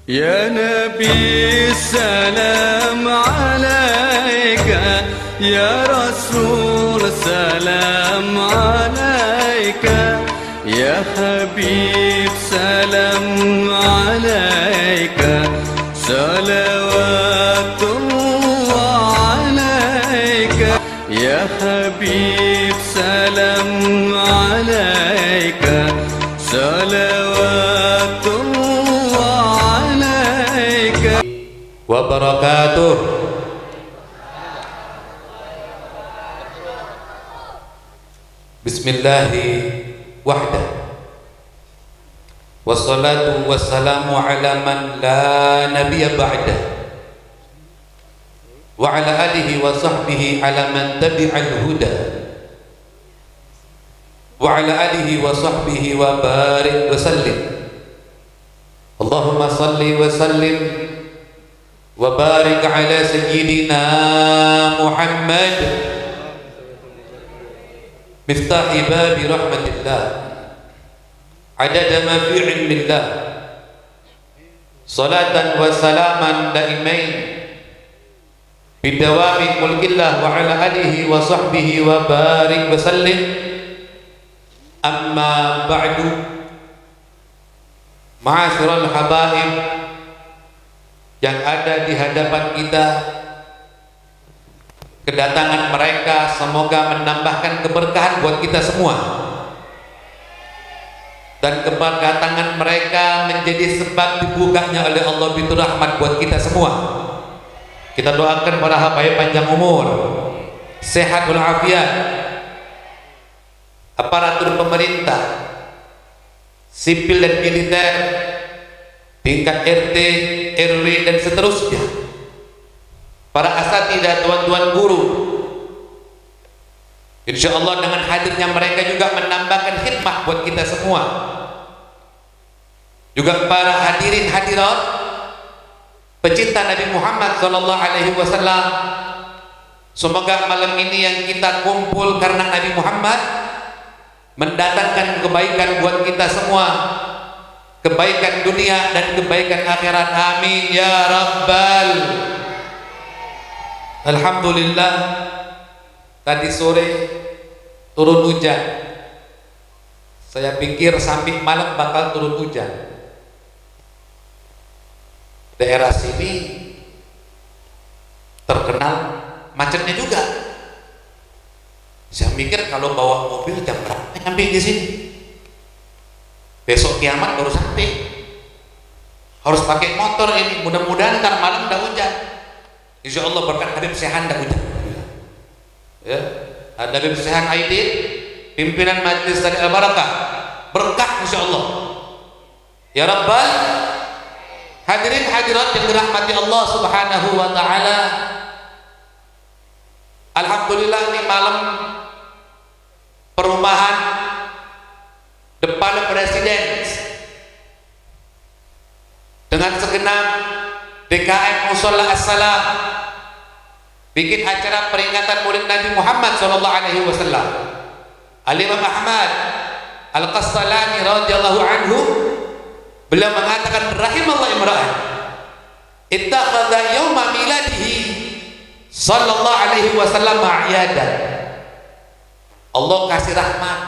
يا نبي السلام عليك، يا رسول سلام عليك، يا حبيب سلام عليك، صلوات الله عليك، يا حبيب سلام عليك، صلوات الله عليك wabarakatuh. Bismillahi wahdah, wassalatu wassalamu ala man la nabiyya ba'dah, wa ala alihi wa sahbihi ala man tabi'al huda, wa ala alihi wa sahbihi wa barik wa sallim. Allahumma salli wa sallim wa barik ala sayyidina Muhammad miftahi babi rahmatillah adada ma fi ilmillah, salatan wa salaman daimain bidawami mulkillah wa ala alihi wa sahbihi wa barik wa sallim. Amma ba'du, ma'asyiral habaib yang ada di hadapan kita, kedatangan mereka semoga menambahkan keberkahan buat kita semua, dan kedatangan mereka menjadi sebab dibukanya oleh Allah pintu rahmat buat kita semua. Kita doakan para habaib panjang umur, sehat walafiat, aparatur pemerintah, sipil dan militer, tingkat RT, RW dan seterusnya, para asatidzah, tuan-tuan guru. Insya Allah dengan hadirnya mereka juga menambahkan khidmah buat kita semua. Juga para hadirin hadirat, pecinta Nabi Muhammad SAW. Semoga malam ini yang kita kumpul karena Nabi Muhammad mendatangkan kebaikan buat kita semua, kebaikan dunia dan kebaikan akhirat. Amin ya rabbal. Alhamdulillah, tadi sore turun hujan. Saya pikir sampai malam bakal turun hujan. Daerah sini terkenal macetnya juga. Saya mikir kalau bawa mobil jam berapa nyampe di sini? Besok kiamat baru sampai. Harus pakai motor ini. Mudah-mudahan ntar malam udah hujan. Insya Allah berkat Habib Sehan udah hujan. Ya, Habib Sehan Aidin, pimpinan Majelis Taklim Al-Barakah, berkah insya Allah. Ya Rabbal, hadirin hadirat yang dirahmati Allah Subhanahu wa taala. Alhamdulillah ini malam perumahan depan Presiden dengan segenap DKM Musola As-Salam bikin acara peringatan Maulid Nabi Muhammad SAW. Al-Imam Ahmad Al-Qastalani radhiyallahu anhu, beliau mengatakan rahimallahu imra'an ittakhadha yawma miladihi sallallahu alaihi wasallam a'yadan. Allah kasih rahmat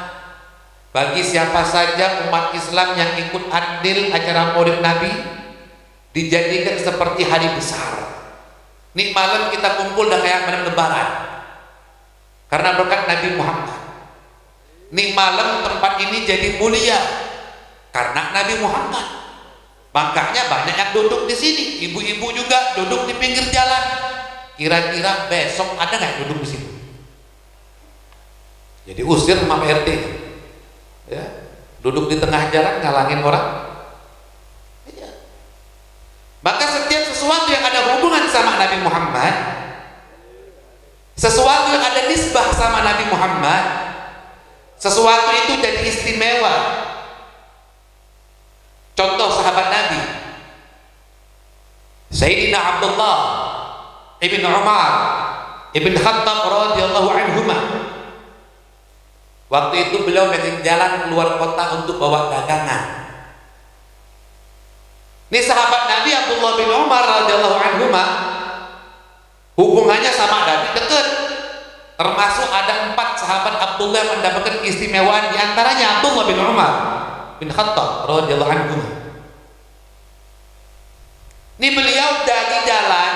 bagi siapa saja umat Islam yang ikut andil acara Maulid Nabi, dijadikan seperti hari besar. Nih malam kita kumpul dah kayak malam lebaran karena berkat Nabi Muhammad. Nih malam tempat ini jadi mulia karena Nabi Muhammad. Makanya banyak yang duduk di sini, ibu-ibu juga duduk di pinggir jalan. Kira-kira besok ada nggak yang duduk di sini? Jadi usir sama RT, ya, duduk di tengah jalan ngalangin orang. Ya. Maka setiap sesuatu yang ada hubungan sama Nabi Muhammad, sesuatu yang ada nisbah sama Nabi Muhammad, sesuatu itu jadi istimewa. Contoh sahabat Nabi Sayyidina Abdullah Ibn Umar Ibn Khattab radhiyallahu anhuma. Waktu itu beliau ingin jalan keluar kota untuk bawa dagangan. Ini sahabat Nabi Abdullah bin Umar radhiyallahu anhuma hubungannya sama Nabi dekat. Termasuk ada 4 sahabat Abdullah yang mendapatkan keistimewaan, diantaranya Abdullah bin Umar bin Khattab radhiyallahu anhu. Ini beliau dari jalan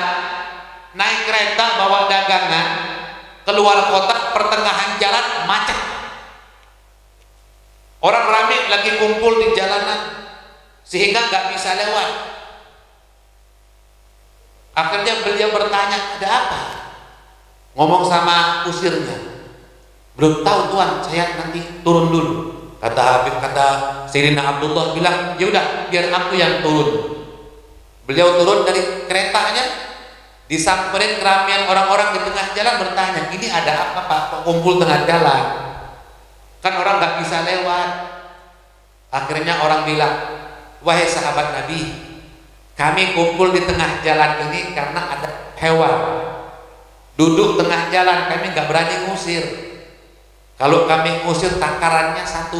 naik kereta bawa dagangan keluar kota, pertengahan jalan macet. Orang ramai lagi kumpul di jalanan sehingga nggak bisa lewat. Akhirnya beliau bertanya, ada apa? Ngomong sama usirnya, belum tahu tuan, saya nanti turun dulu. Kata Habib, kata Sayyidina Abdullah bilang, ya udah biar aku yang turun. Beliau turun dari keretanya, disamperin keramaian orang-orang di tengah jalan, bertanya, ini ada apa Pak? Kok kumpul tengah jalan? Kan orang nggak bisa lewat. Akhirnya orang bilang, wahai sahabat Nabi, kami kumpul di tengah jalan ini karena ada hewan duduk tengah jalan, kami nggak berani ngusir. Kalau kami ngusir takarannya 1,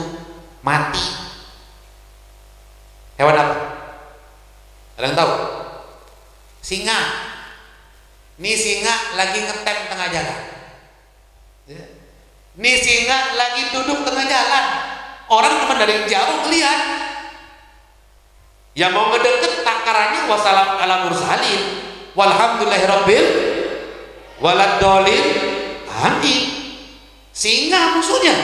mati. Hewan apa? Ada yang tahu? Singa. Ini singa lagi ngetem tengah jalan. Ini singa lagi duduk tengah jalan. Orang cuma dari jauh ngelihat. Yang mau ngedeket takarannya wassalam ala mursalin walhamdulillahirabbil waladolin. Amin. Singa musuhnya.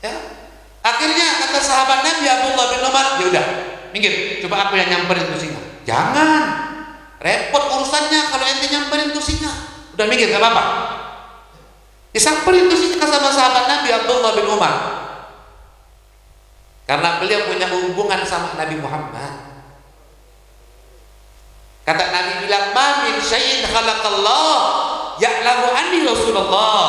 Ya. Akhirnya kata sahabat Nabi Abdullah bin Umar, ya udah, minggir, coba aku yang nyamperin tuh singa. Jangan, repot urusannya kalau ente nyamperin tuh singa. Udah minggir, gak apa-apa. Disamperin tuh singa sama sahabat Nabi Abdullah bin Umar. Karena beliau punya hubungan sama Nabi Muhammad. Kata Nabi bilang, ma min syai'in khalaqallah ya'lamu anni Rasulullah.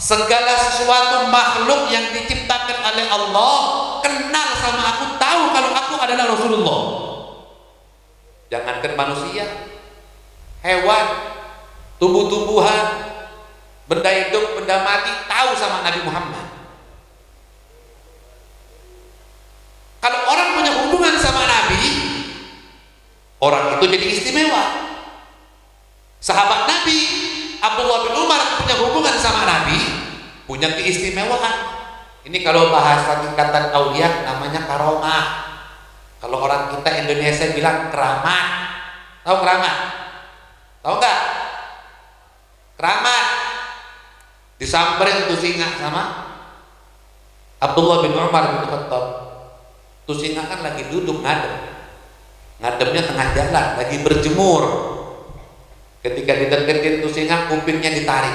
Segala sesuatu makhluk yang diciptakan oleh Allah kenal sama aku, tahu kalau aku adalah Rasulullah. Jangankan manusia, hewan, tumbuh-tumbuhan, benda hidup, benda mati, tahu sama Nabi Muhammad. Kalau orang punya hubungan sama Nabi, orang itu jadi istimewa. Sahabat Nabi Abdullah bin Umar punya hubungan sama Nabi, punya keistimewaan. Ini kalau bahasa tingkatan aulia namanya karomah. Kalau orang kita Indonesia bilang keramat. Tahu keramat? Tahu nggak? Keramat disamperin tuh singa sama Abdullah bin Umar bin Khattab. Tuh singa kan lagi duduk ngademnya tengah jalan, lagi berjemur. Ketika dideketin tuh singa, kupingnya ditarik.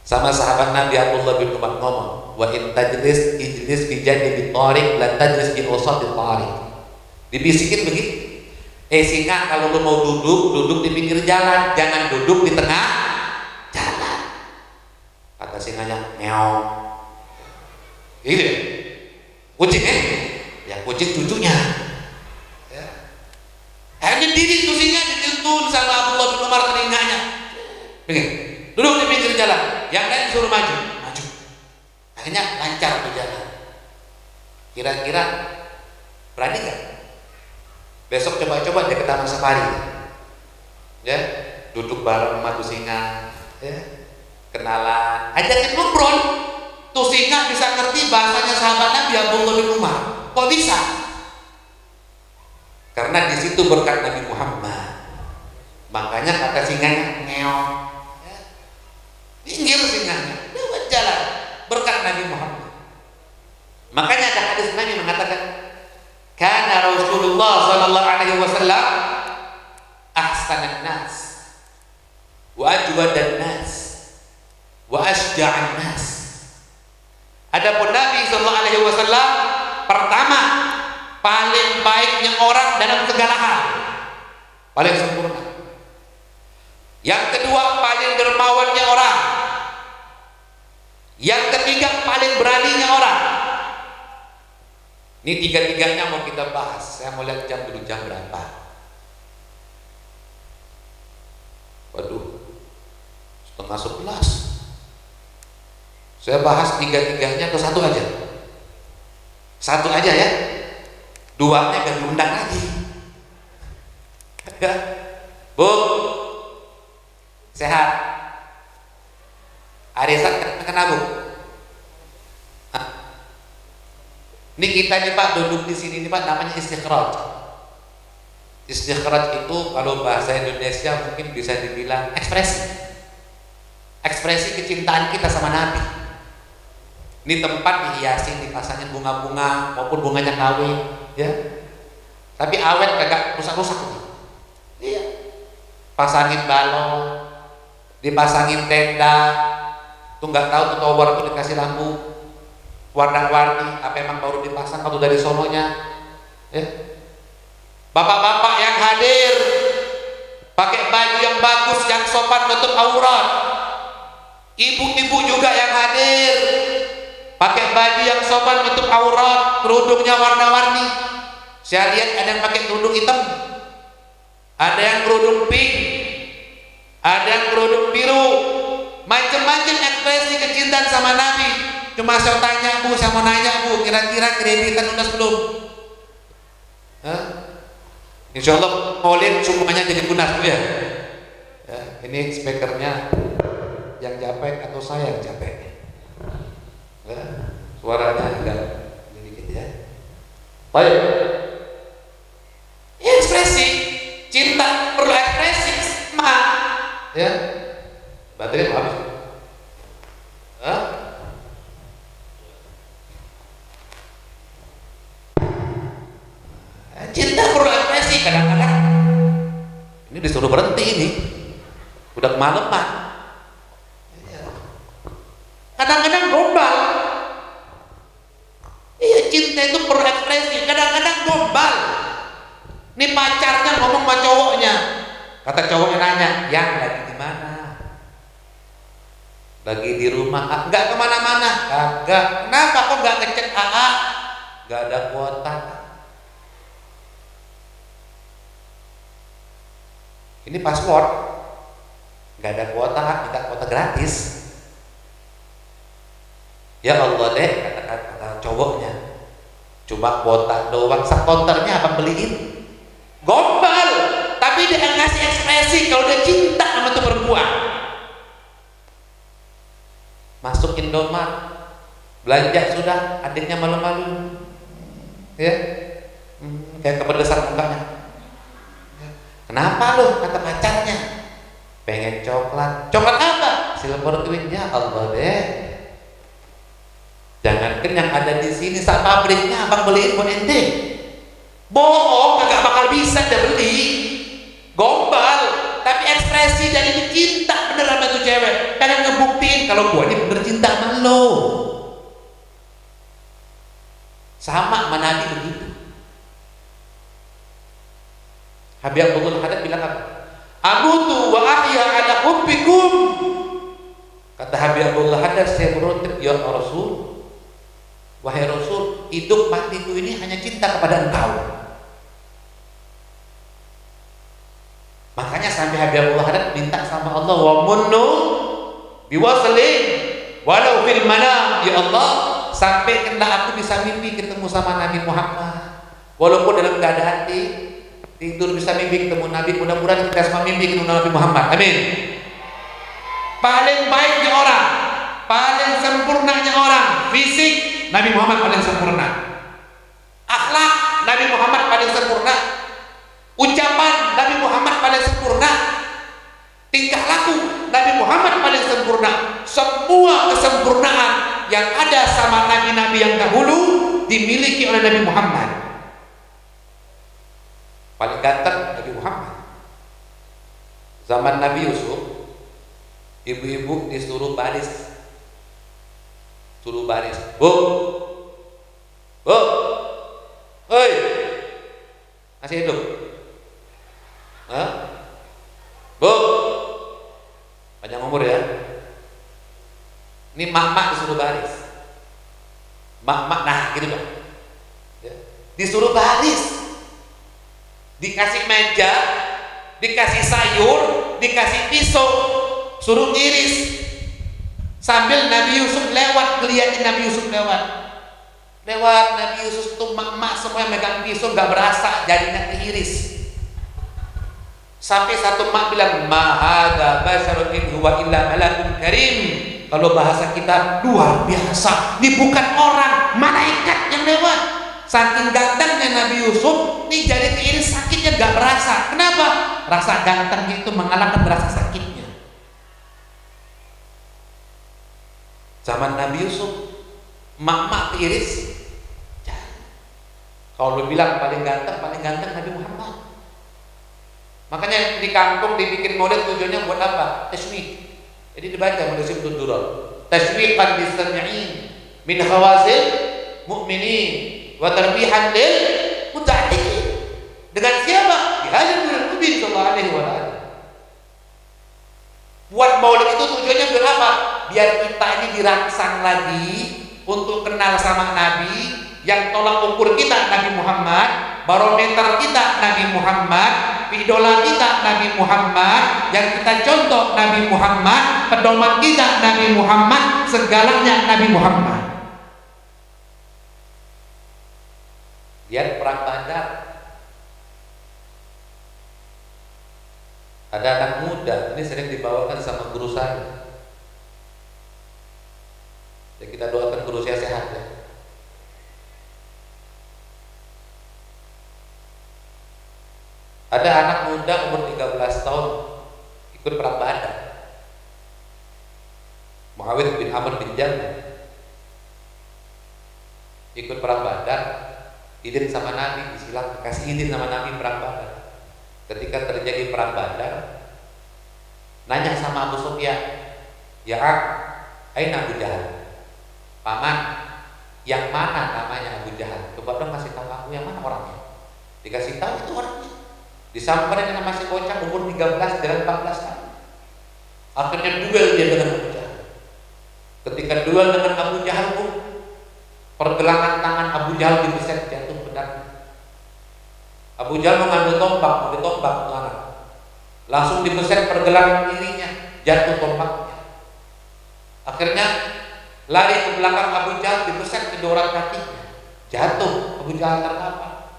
Sama sahabat Nabi Abdullah bin Umar ngomong, wa in tajlis ijlis fi janibi tariq la tajlis fi usati tariq. Dibisikin begitu. Singa, kalau lu mau duduk di pinggir jalan, jangan duduk di tengah jalan. Kata singanya, meow. Gitu ya? Kucing ya kucing cucunya. Akhirnya diri tuh singa dituntun sama Abdullah bin Umar telinganya. Begini, duduk di pinggir jalan, yang lain disuruh maju. Akhirnya lancar tuh jalan. Kira-kira berani gak? Besok coba-coba dia ke Taman Safari. Ya, duduk bareng sama tuh singa, ya, kenalan, ajakin ngobrol. Tuh singa bisa ngerti bahasanya sahabat Nabi Abdullah bin Umar. Kok bisa? Karena di situ berkat Nabi Muhammad. Makanya kata singanya ngeong. Ya. Pinggir singanya, lewat jalan berkat Nabi Muhammad. Makanya ada hadis Nabi mengatakan, kana Rasulullah sallallahu alaihi wasallam ahsanan nas wa ajwadan nas wa asja'an nas. Adapun Nabi sallallahu alaihi wasallam pertama paling baiknya orang dalam segala hal, paling sempurna. Yang kedua paling dermawannya orang. Yang ketiga paling beraninya orang. Ini tiga-tiganya mau kita bahas. Saya mau lihat jam dulu, jam berapa? Waduh, 10:30. Saya bahas tiga-tiganya atau satu aja? Satu aja ya. duanya gak diundang lagi. Ya. Bu, sehat? Arisan kena Bu? Ini kita nih Pak duduk di sini nih Pak, namanya istikhraj. Istikhraj itu kalau bahasa Indonesia mungkin bisa dibilang ekspresi kecintaan kita sama Nabi. Ini tempat dihiasi, dipasangin bunga-bunga maupun bunganya kawin, ya. Tapi awet kagak rusak-rusak nih. Iya. Pasangin balon, dipasangin tenda, tuh nggak tahu tuh tower tuh dikasih lampu warna-warni, apa emang baru dipasang atau dari sononya, ya. Bapak-bapak yang hadir pakai baju yang bagus, yang sopan nutup aurat. Ibu-ibu juga yang hadir pakai baju yang sopan nutup aurat, kerudungnya warna-warni. Saya lihat ada yang pakai kerudung hitam, ada yang kerudung pink, ada yang kerudung biru, macam-macam ekspresi kecintaan sama Nabi. Cuma saya tanya Bu, saya mau nanya Bu, kira-kira kreditan lunas belum? Insya Allah maulid semuanya jadi lunas Bu ya. Ini speakernya yang capek atau saya yang capek? Suaranya agak sedikit ya. Baik. Ekspresi cinta perlu ekspresi sama, ya. Baterai habis. Cinta perlu ekspresi. Kadang-kadang ini disuruh berhenti ini, udah kemalaman. Kadang-kadang gombal. Iya, cinta itu perlu ekspresi. Kadang-kadang gombal. Ini pacarnya ngomong sama cowoknya, kata cowoknya nanya, yang lagi di mana? Lagi di rumah. Nggak kemana-mana. Kagak. Kenapa kok nggak ngecek AA? Nggak ada kuota. Ini password, nggak ada kuota, minta kuota gratis. Ya Allah deh, kata cowoknya, cuma kuota doang, sekonternya abang beliin. Gombal, tapi dia ngasih ekspresi kalau dia cinta sama tuh perempuan. Masuk Indomaret, belanja sudah, adiknya malu-malu, ya, kayak kepedesan mukanya. Kenapa lo? Kata pacarnya, pengen coklat. Coklat apa? Silver Twin. Ya Allah deh, jangankan yang ada di sini, saat pabriknya abang beliin buat ente. Bohong, kagak bakal bisa dia beli. Gombal, tapi ekspresi dari cinta bener sama tuh cewek. Pengen ngebuktiin kalau gua ini bener cinta sama lo. Sama sama Nabi begitu. Habib Abdul Hadad bilang apa? Amutu wa ahya ala hubbikum. Kata Habib Abdul Hadad, saya berontak, ya Rasul, wahai Rasul, hidup matiku ini hanya cinta kepada engkau. Makanya sampai Habib Abdul Hadad minta sama Allah, wa munnu biwaslin walau fil manam, ya Allah, sampai kena aku bisa mimpi ketemu sama Nabi Muhammad, walaupun dalam keadaan tidur bisa mimpi ketemu Nabi. Mudah-mudahan kita semua mimpi ketemu Nabi Muhammad. Amin. Paling baiknya orang, paling sempurnanya orang, fisik Nabi Muhammad paling sempurna, akhlak Nabi Muhammad paling sempurna, ucapan Nabi Muhammad paling sempurna, tingkah laku Nabi Muhammad paling sempurna. Semua kesempurnaan yang ada sama nabi-nabi yang dahulu dimiliki oleh Nabi Muhammad. Paling ganteng Nabi Muhammad. Zaman Nabi Yusuf, ibu-ibu disuruh baris, suruh baris. Bu, oi, masih hidup? Bu, panjang umur ya. Ini mak-mak disuruh baris. Mak-mak, nah gitu dong. Disuruh baris. Dikasih meja, dikasih sayur, dikasih pisau, suruh iris. Sambil Nabi Yusuf lewat, ngeliatin Nabi Yusuf lewat. Lewat Nabi Yusuf tuh emak-emak semua yang megang pisau nggak berasa, jadinya keiris. Sampai satu emak bilang, ma hadza basharun in huwa illa malakun karim. Kalau bahasa kita luar biasa, ini bukan orang, malaikat yang lewat. Saking gantengnya Nabi Yusuf, nih jadi keiris sakitnya nggak berasa. Kenapa? Rasa gantengnya itu mengalahkan rasa sakitnya. Zaman Nabi Yusuf, emak-emak keiris. Kalau lu bilang paling ganteng Nabi Muhammad. Makanya di kampung dibikin model, tujuannya buat apa? Taswik. Jadi dibaca model itu durul. Taswiqan lisami'in min khawasil mu'minin wa tarbihan lil muta'addidin. Dengan siapa? Dihadap oleh Nabi sallallahu alaihi wasallam. Buat maulid itu tujuannya biar apa? Biar kita ini dirangsang lagi untuk kenal sama Nabi. Yang tolak ukur kita Nabi Muhammad, barometer kita Nabi Muhammad, idola kita Nabi Muhammad, yang kita contoh Nabi Muhammad, pedoman kita Nabi Muhammad, segalanya Nabi Muhammad. Lihat perang Badar, ada anak muda, ini sering dibawakan sama guru saya. Ya, kita doakan guru saya sehat ya. Ada anak muda umur 13 tahun ikut perang Badar. Muawiyah bin Amr bin Jamal ikut perang Badar, izin sama Nabi, disilang kasih izin sama Nabi perang Badar. Ketika terjadi perang Badar, nanya sama Abu Sufyan, ya aina Abu Jahal? Paman, yang mana namanya Abu Jahal? Coba dong kasih tahu aku yang mana orangnya. Dikasih tahu itu orangnya. Disamperin dengan masih bocah umur 13 dan 14 tahun. Akhirnya duel dia dengan Abu Jahal. Ketika duel dengan Abu Jahal pun, pergelangan tangan Abu Jahal dibeset, jatuh pedang. Abu Jahal mengambil tombak, mau ditombak tangan. Langsung dibeset pergelangan kirinya, jatuh tombaknya. Akhirnya lari ke belakang Abu Jahal, dibeset kedua orang kakinya, jatuh. Abu Jahal terkapar.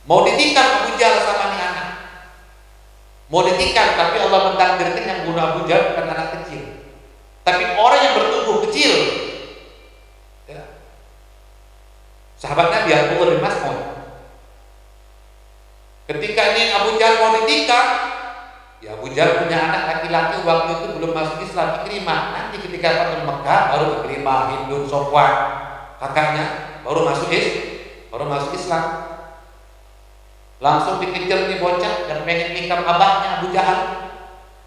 Mau ditikam Abu Jahal sama nih anak. Mau ditikam, tapi Allah mentakdirkan yang bunuh Abu Jahal bukan anak kecil, tapi orang yang bertubuh kecil. Ya. Sahabat Nabi Abdullah bin Mas'ud. Ketika ini Abu Jahal mau ditikam, ya Abu Jahal punya anak laki-laki waktu itu belum masuk Islam, Ikrimah. Nanti ketika Fatul Mekah baru Ikrimah, Hindun, Sofwan, kakaknya baru masuk Islam. Langsung dikejar nih bocah dan pengen nikam abahnya Abu Jahal.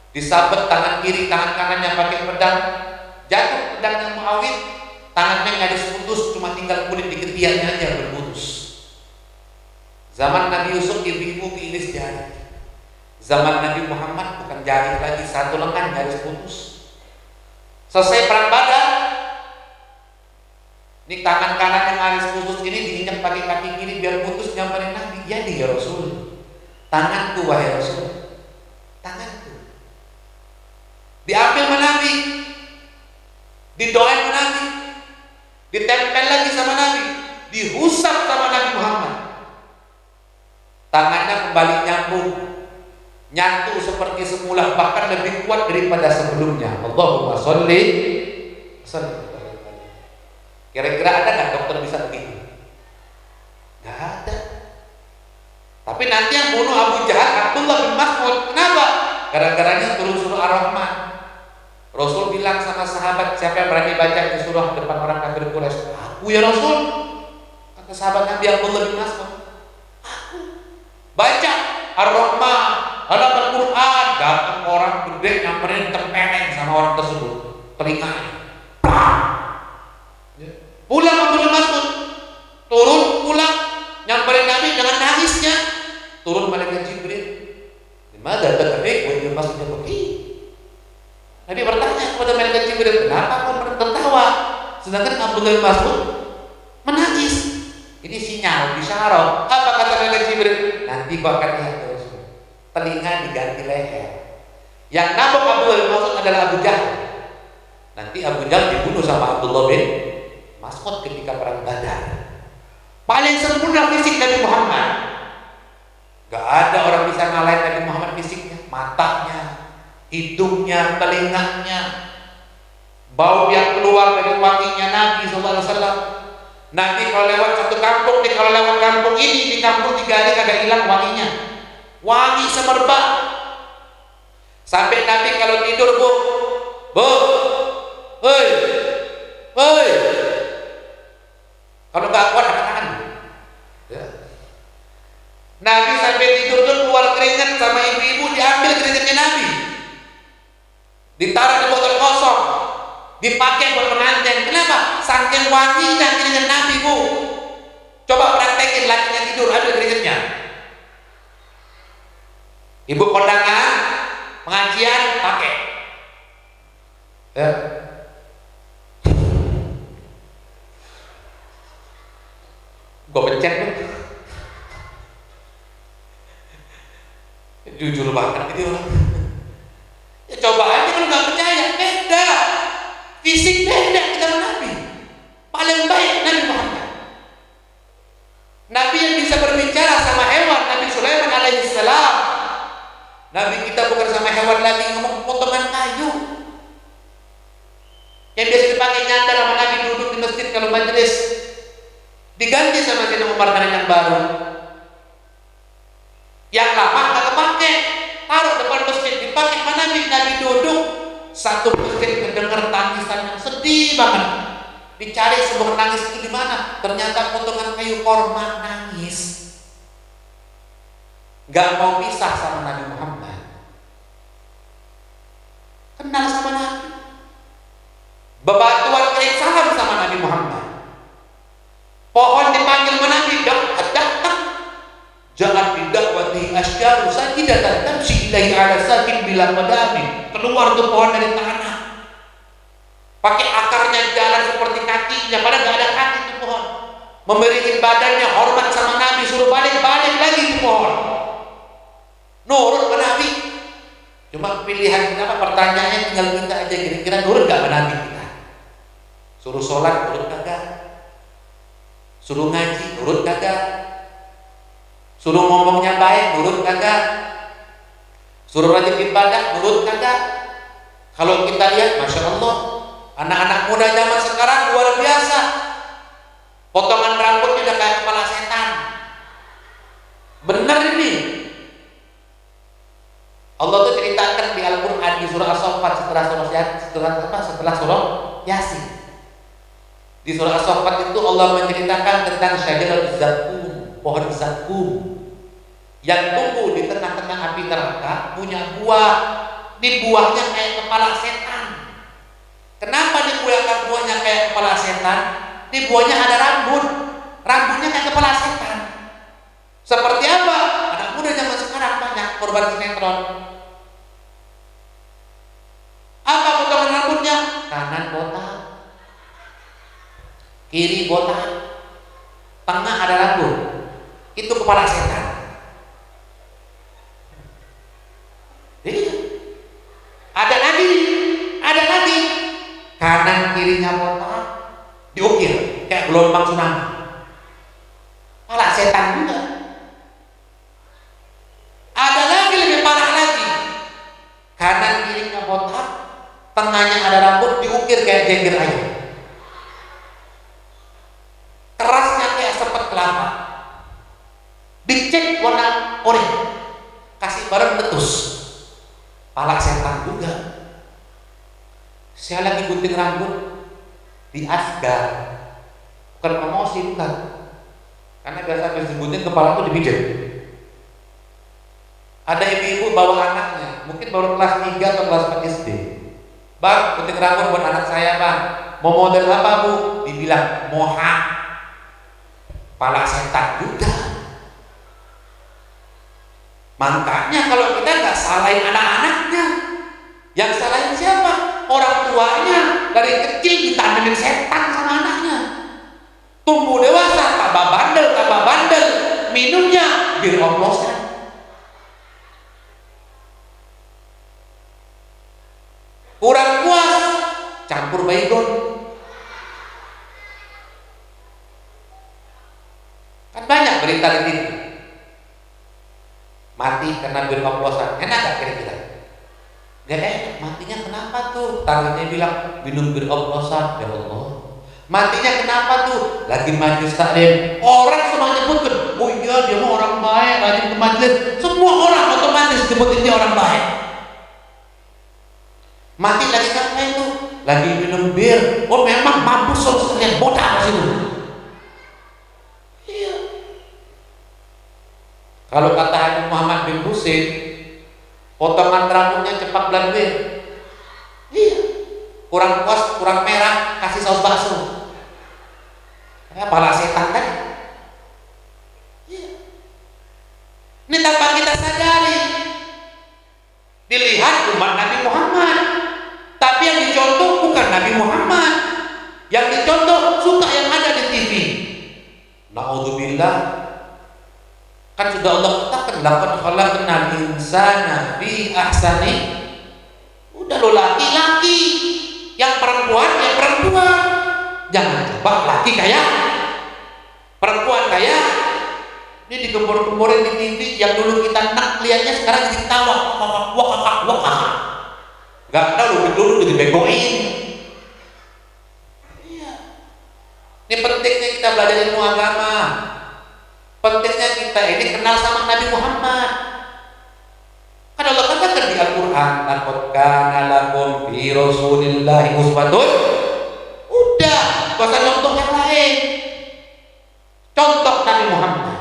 Disabet tangan kiri, tangan kanannya pakai pedang. Jatuh pedangnya Muawiyah, tangannya nyaris putus, cuma tinggal kulit di ketiaknya aja berputus. Zaman Nabi Yusuf ibu-ibu keiris jari. Zaman Nabi Muhammad bukan jari lagi, satu lengan nyaris putus. Selesai perang Badar, ini tangan kanan yang nyaris putus ini diinjak pakai kaki kiri biar putus, nyamperin Nabi. Jadi ya Rasul, tanganku wahai Rasul, tanganku. Diambil sama Nabi, didoain sama Nabi, ditempel lagi sama Nabi, dihusap sama Nabi Muhammad. Tangannya kembali nyatu seperti semula, bahkan lebih kuat daripada sebelumnya. Allahumma sholli. Kira-kira ada nggak dokter bisa begitu? Nggak ada. Tapi nanti yang bunuh Abu Jahal Abdullah bin Mas'ud. Kenapa? Gara-garanya turun surah Ar-Rahman. Rasul bilang sama sahabat, siapa yang berani baca di surah depan orang kafir Quraisy? Aku ya Rasul. Kata sahabat Nabi Abdullah bin Mas'ud, aku. Baca Ar-Rahman, halaman Quran. Datang orang gede nyamperin, terpeneng sama orang tersebut, telinganya. Pulang Abdullah bin Mas'ud, turun pulang, nyamperin Nabi dengan nangisnya. Turun malaikat Jibril, dimana terkait wajah Mas'udnya begini. Nabi bertanya kepada malaikat Jibril, kenapa kau tertawa sedangkan Abdullah bin Mas'ud menangis? Ini sinyal, isyarat. Apa kata malaikat Jibril? Nanti kau akan lihat terus, telinga diganti leher. Yang nabok Abdullah bin Mas'ud adalah Abu Jahal. Nanti Abu Jahal dibunuh sama Abdullah bin Mas'ud ketika perang Badar. Paling sempurna fisik Nabi Muhammad. Gak ada orang bisa ngalahin Nabi Muhammad fisiknya. Matanya, hidungnya, telinganya, bau yang keluar dari wanginya Nabi SAW. Nabi kalau lewat satu kampung nih, kalau lewat kampung ini, di kampung 3 hari kagak hilang wanginya. Wangi semerbak. Sampai Nabi kalau tidur, bu, hoi, hoi. Kalau nggak kuat angkat tangan. Ya. Nabi sampai tidur tuh keluar keringat sama ibu-ibu, diambil keringatnya Nabi, ditaruh di botol kosong, dipakai buat pengantin. Kenapa? Saking wanginya keringat Nabi, bu. Coba praktekin lakinya tidur, ambil keringatnya. Ibu kondangan, pengajian, pakai. Ya. Gue pencet tuh. Jujur banget gitu orang. Ya coba aja kalau nggak percaya, beda. Fisik beda kita sama Nabi. Paling baik Nabi Muhammad. Nabi yang bisa berbicara sama hewan, Nabi Sulaiman alaihissalam. Nabi kita bukan sama hewan lagi, ngomong potongan kayu. Yang biasa dipakai nyandar sama Nabi duduk di masjid kalau majelis, diganti sama Sayyidina Umar dengan yang baru. Yang lama nggak kepake, taruh depan masjid, dipakai sama Nabi. Nabi duduk, satu masjid mendengar tangisan yang sedih banget. Dicari sumber nangis itu di mana? Ternyata potongan kayu korma nangis. Gak mau pisah sama Nabi Muhammad. Kenal sama Nabi. Bebatuan kirim salam sama Nabi Muhammad. Pohon dipanggil sama Nabi, datang. Jangan bidakwati asyaru sajidatan tamsi ilahi ala sakin bila madami. Keluar tuh pohon dari tanah. Pakai akarnya jalan seperti kakinya, padahal gak ada kaki tuh pohon. Memerikin badannya, hormat sama Nabi, suruh balik-balik lagi tuh pohon. Nurut ke Nabi. Cuma pilihan kita, pertanyaannya tinggal kita aja, kira-kira nurut gak ke Nabi kita? Suruh sholat, nurut kagak? Suruh ngaji, nurut kagak? Suruh ngomongnya baik, nurut kagak? Suruh rajin ibadah, nurut kagak? Kalau kita lihat, Masya Allah, anak-anak muda zaman sekarang luar biasa. Potongan rambutnya udah kayak kepala setan. Bener ini. Allah tuh ceritakan di Al-Quran di surah As-Saffat setelah surah Yasin. Di surah As-Saffat itu Allah menceritakan tentang syajaratuz zakum, pohon zakum yang tumbuh di tengah-tengah api neraka, punya buah. Di buahnya kayak kepala setan. Kenapa buahnya kayak kepala setan? Di buahnya ada rambut. Rambutnya kayak kepala setan. Seperti apa? Anak muda zaman sekarang banyak korban sinetron. Apa potongan rambutnya? Kanan botak, kiri botak, tengah ada rambut. Itu kepala setan. Iya. Ada lagi. Kanan kirinya botak, diukir kayak gelombang tsunami. Kepala setan juga. Ada lagi lebih parah lagi. Kanan kirinya botak, tengahnya ada rambut, diukir kayak jengger ayam. Kerasnya kayak sepet kelapa. Dicek warna oranye, kasih barang letus. Kepala setan juga. Saya lagi gunting rambut di Asgar, bukan promosi, bukan. Karena biasa habis digunting kepala tuh dipijat. Ada ibu-ibu bawa anaknya, mungkin baru kelas 3 atau kelas 4 SD. Bang, gunting rambut buat anak saya, bang. Mau model apa, bu? Dibilang moha. Kepala setan juga. Makanya kalau kita nggak salahin anak-anaknya, yang salahin siapa? Orang tuanya. Dari kecil ditanamin setan sama anaknya. Tumbuh dewasa tambah bandel, minumnya bir oplosan. Kurang puas, campur baygon. berita di TV. Mati karena bir-oplosan. Enak gak kira-kira? Gak enak. Matinya kenapa tuh? Tangannya bilang minum bir-oplosan. Ya Allah. Matinya kenapa tuh? Lagi majelis taklim. Orang semua nyebutkan, oh iya dia mah orang baik, rajin ke majelis. Semua orang otomatis sebutin dia orang baik. Mati lagi ngapain tuh? Lagi minum bir. Oh memang mampus solusi yang bodoh sih itu. Iya. Kalau kata Haji Muhammad bin Husin, potongan rambutnya cepak belanbir. Iya. Kurang puas, kurang merah, kasih saus bakso. Pala setan kan? Iya. Ini tanpa kita sadari. Dilihat umat Nabi Muhammad, tapi yang dicontoh bukan Nabi Muhammad. Yang dicontoh suka yang ada di TV. Na'udzubillah. Kan sudah Allah katakan laqad khalaqnal insana fi ahsani. Udah lo laki-laki, yang perempuan yang perempuan. Jangan coba laki kayak perempuan kayak ini digembor-gemborin di TV yang dulu kita nak lihatnya sekarang jadi tawa wah. Gak tahu dulu dibegoin. Iya. Ini pentingnya kita belajar ilmu agama. Pentingnya kita ini kenal sama Nabi Muhammad. Kan Allah katakan di Al-Quran, laqad kana lakum fi Rasulillahi uswatun. Udah, gak usah contoh yang lain. Contoh Nabi Muhammad.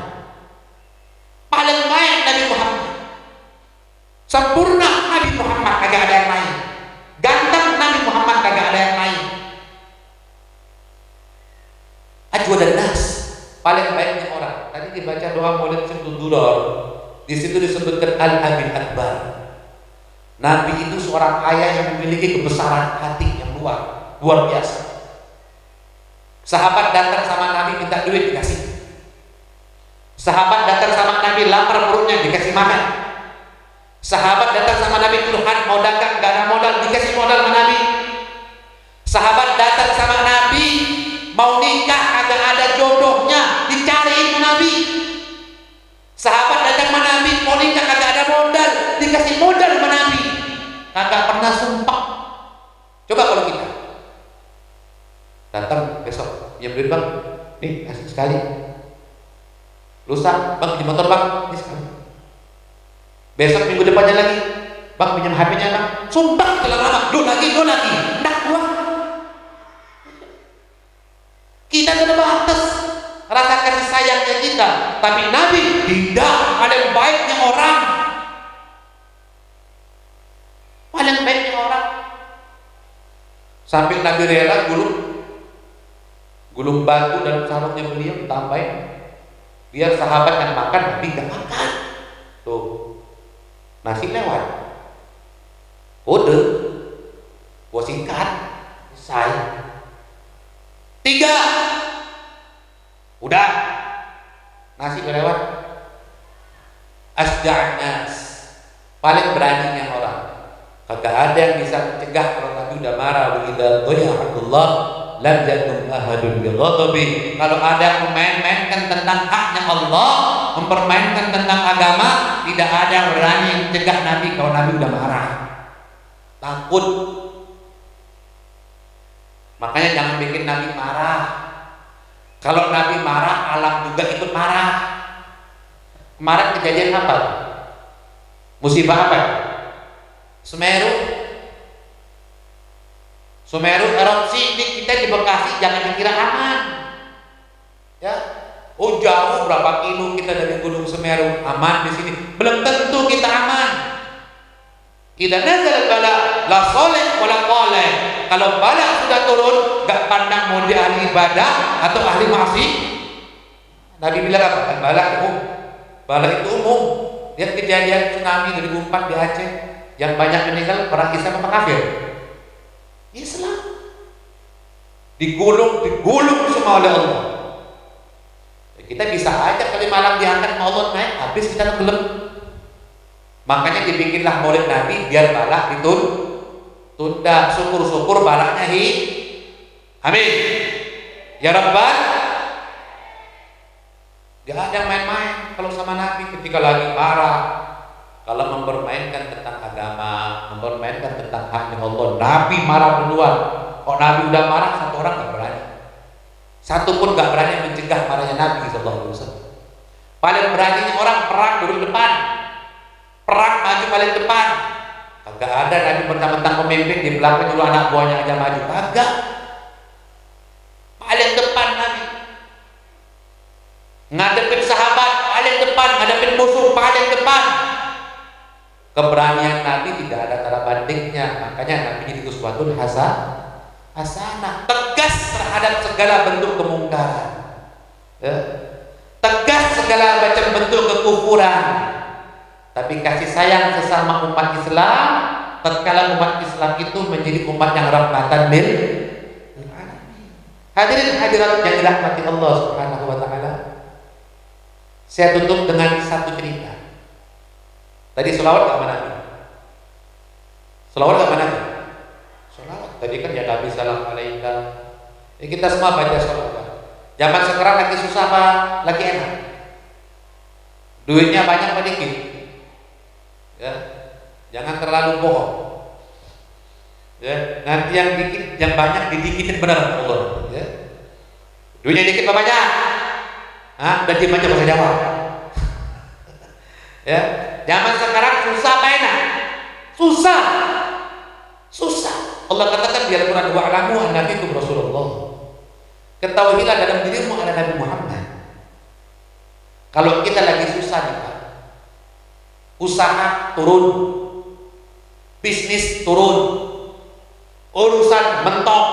Paling baik Nabi Muhammad. Sempurna Nabi Muhammad, kagak ada yang lain. Ganteng Nabi Muhammad, kagak ada yang lain. Ajwadan nas, paling baiknya orang. Tadi dibaca doa Maulid Syamsuddaulah. Di situ disebutkan Al-Abil Akbar. Nabi itu seorang ayah yang memiliki kebesaran hati yang luar biasa. Sahabat datang sama Nabi minta duit, dikasih. Sahabat datang sama Nabi lapar perutnya, dikasih makan. Sahabat datang sama Nabi curhat mau dagang, gak ada modal, dikasih modal sama Nabi. Sahabat datang sama Nabi mau nikah, agak ada jodohnya, dicariin sama Nabi. Sahabat datang sama Nabi mau nikah, agak ada modal, dikasih modal sama Nabi. Kagak pernah sumpah. Coba kalau kita datang besok, pinjam duit bang, nih kasih sekali. Lusa, bang pinjam motor bang, ini sekali. Besok minggu depannya lagi, bang pinjam HP-nya bang. Sumpah kita lama, do lagi. Nggak gua. Kita sudah batas rasa kasih sayangnya kita, tapi Nabi tidak, ada yang baiknya orang. Paling baiknya orang. Sampai Nabi rela gulung batu dalam sarungnya beliau, tambahin biar sahabat yang makan, Nabi nggak makan. Tuh nasi lewat, kode gua singkat, selesai. 3 udah nasi lewat. Asda'an nas, paling beraninya orang. Kagak ada yang bisa mencegah kalau Nabi udah marah. Begitu ya Abdullah lam yakum ahadun bi ghadabi. Kalau ada yang memain-mainkan tentang haknya Allah, mempermainkan tentang agama, tidak ada yang berani mencegah Nabi kalau Nabi udah marah. Takut. Makanya jangan bikin Nabi marah. Kalau Nabi marah, alam juga ikut marah. Kemarin kejadian apa? Musibah apa? Semeru erupsi. Ini kita di Bekasi jangan dikira aman. Ya, oh jauh berapa kilo kita dari Gunung Semeru, aman di sini. Belum tentu kita aman. Kita nazal bala la soleh wala qaleh. Kalau bala sudah turun, gak pandang mau dia ahli ibadah atau ahli maksiat. Nabi bilang apa? Bala umum. Bala itu umum. Lihat kejadian tsunami 2004 di Aceh, yang banyak meninggal orang Islam apa kafir? Islam. Digulung semua oleh Allah. Kita bisa aja kali malam diangkat sama Allah naik, habis kita tenggelam. Makanya dibikinlah Maulid Nabi biar balak ditunda. Syukur-syukur balaknya amin ya Rabbal. Gak ada main-main kalau sama Nabi ketika lagi marah. Kalau mempermainkan tentang agama, mempermainkan tentang haknya Allah, Nabi marah duluan. Kok Nabi udah marah, satu orang gak berani. Satu pun gak berani mencegah marahnya Nabi SAW. Paling beraninya orang perang duduk depan, perang maju paling depan. Kagak ada Nabi mentang-mentang pemimpin di belakang dulu anak buahnya aja maju. Kagak. Paling depan Nabi. Ngadepin sahabat paling depan, ngadepin musuh paling depan. Keberanian Nabi tidak ada tanda bandingnya. Makanya Nabi jadi uswatun hasanah. Tegas terhadap segala bentuk kemungkaran. Ya. Tegas segala macam bentuk kekufuran. Tapi kasih sayang sesama umat Islam tatkala umat Islam itu menjadi umat yang rahmatan lil alamin. Hadirin hadirat yang dirahmati Allah Subhanahu wa taala. Saya tutup dengan satu cerita. Tadi selawat gak mana? Selawat gak mana? Selawat. Tadi kan ya Nabi salam alaika. Ya, kita semua baca selawat. Zaman sekarang lagi susah apa? Lagi enak? Duitnya banyak apa dikit? Ya, jangan terlalu bohong. Ya, nanti yang dikit, yang banyak didikitin benar Allah. Ya. Duitnya dikit apa banyak? Hah? Udah diem aja bahasa Jawa. Ya, zaman sekarang susah apa enak? Susah. Susah. Allah katakan di Al-Quran, wa'lamu anna fikum Rasulullah. Ketahuilah dalam dirimu ada Nabi Muhammad. Kalau kita lagi susah nih Pak, usaha turun, bisnis turun, urusan mentok,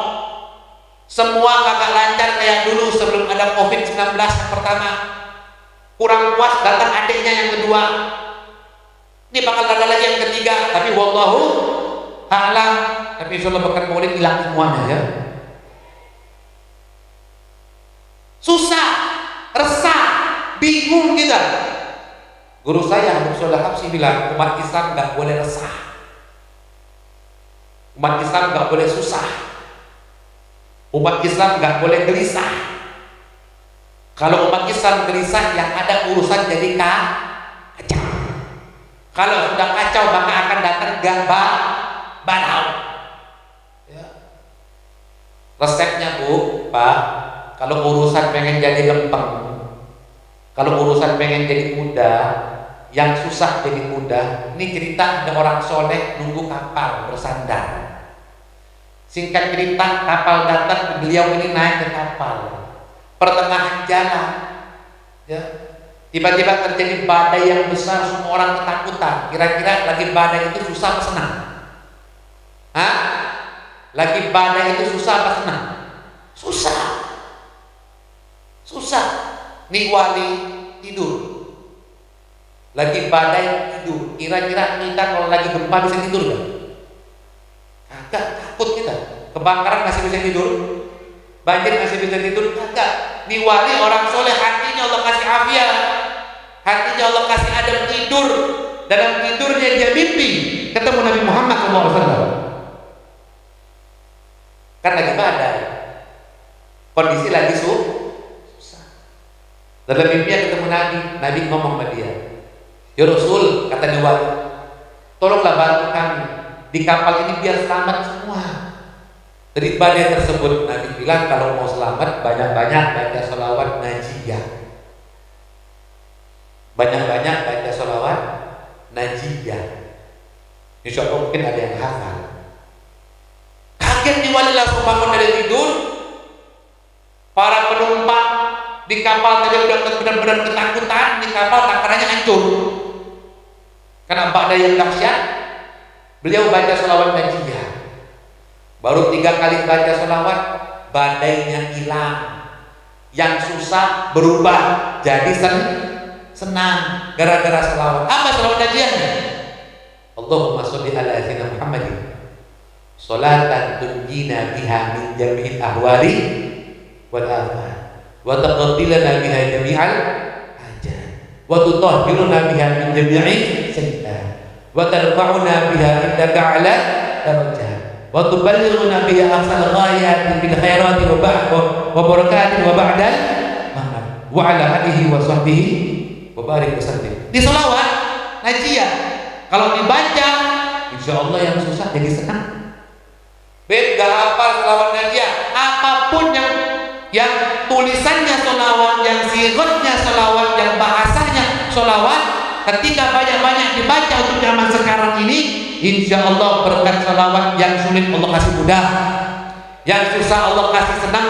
semua kagak lancar kayak dulu sebelum ada COVID-19 yang pertama. Kurang puas datang adiknya yang kedua. Ini bakal ada lagi yang ketiga, tapi wallahu a'lam. Tapi insyaallah bakal boleh hilang semuanya ya. Susah, resah, bingung kita. Guru saya Habib Soleh Habsyi bilang umat Islam nggak boleh resah, umat Islam nggak boleh susah, umat Islam nggak boleh gelisah. Kalau umat Islam gelisah, yang ada urusan jadi kacau. Kalau sudah kacau maka akan datang balau. Ya. Resepnya Bu, Pak, kalau urusan pengen jadi lempeng, kalau urusan pengen jadi mudah, yang susah jadi mudah. Ini cerita ada orang soleh nunggu kapal bersandar. Singkat cerita, kapal datang, beliau ini naik ke kapal. Pertengahan jalan, ya, tiba-tiba terjadi badai yang besar, semua orang ketakutan. Kira-kira lagi badai itu susah apa senang? Hah? Lagi badai itu susah apa senang? Susah. Susah. Nih wali tidur. Lagi badai tidur. Kira-kira kita kalau lagi gempa bisa tidur gak? Kagak, takut kita. Kebakaran masih bisa tidur? Banjir masih bisa tidur? Kagak. Nih wali orang soleh, hatinya Allah kasih afiat, hatinya Allah kasih adem tidur. Dalam tidurnya dia mimpi ketemu Nabi Muhammad SAW. Kan lagi badai, kondisi lagi susah. Dalam mimpinya ketemu Nabi, Nabi ngomong sama dia, ya Rasul, kata dia wali, tolonglah bantu kami di kapal ini biar selamat semua. Dari badai tersebut Nabi bilang kalau mau selamat banyak-banyak baca sholawat najiyah. Banyak-banyak baca sholawat najiyah. Insya Allah mungkin ada yang hafal. Kaget nih wali langsung bangun dari tidur. Para penumpang di kapal tadi udah benar-benar ketakutan, di kapal takarannya hancur. Karena badai yang dahsyat, beliau baca sholawat najiyah. Baru 3 kali baca sholawat, badainya hilang. Yang susah berubah jadi senang gara-gara sholawat. Apa sholawat najiyahnya? Allahumma sholli ala sayyidina Muhammadin sholatan tunjina biha min jami'il ahwali wal afat wa taqaddilana biha jami'al hajat wa tutahhiruna biha min jami'i sayyi'at wa tarfa'una biha indaka ala darajat wa tuballighuna biha ahsal ghayati bil khairati wa barakatin wa ba'dal wa ala alihi wa sahbihi wa barik wasallim. Di selawat najiyah kalau dibaca insya Allah yang susah jadi senang. Beb gak hafal selawat najiyah, apapun yang tulisannya selawat, yang sirotnya selawat, yang bahasanya selawat, ketika banyak-banyak dibaca untuk zaman sekarang ini, insya Allah berkat selawat yang sulit Allah kasih mudah, yang susah Allah kasih senang,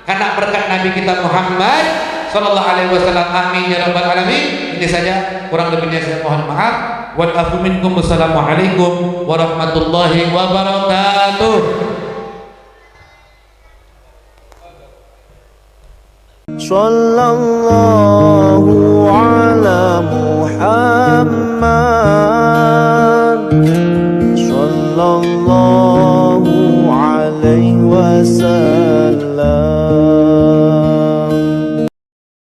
karena berkat Nabi kita Muhammad Sallallahu Alaihi Wasallam. Amin ya rabbal alamin. Ini saja, kurang lebihnya saya mohon maaf. Wal afu minkum. Wassalamualaikum warahmatullahi wabarakatuh. Sallallahu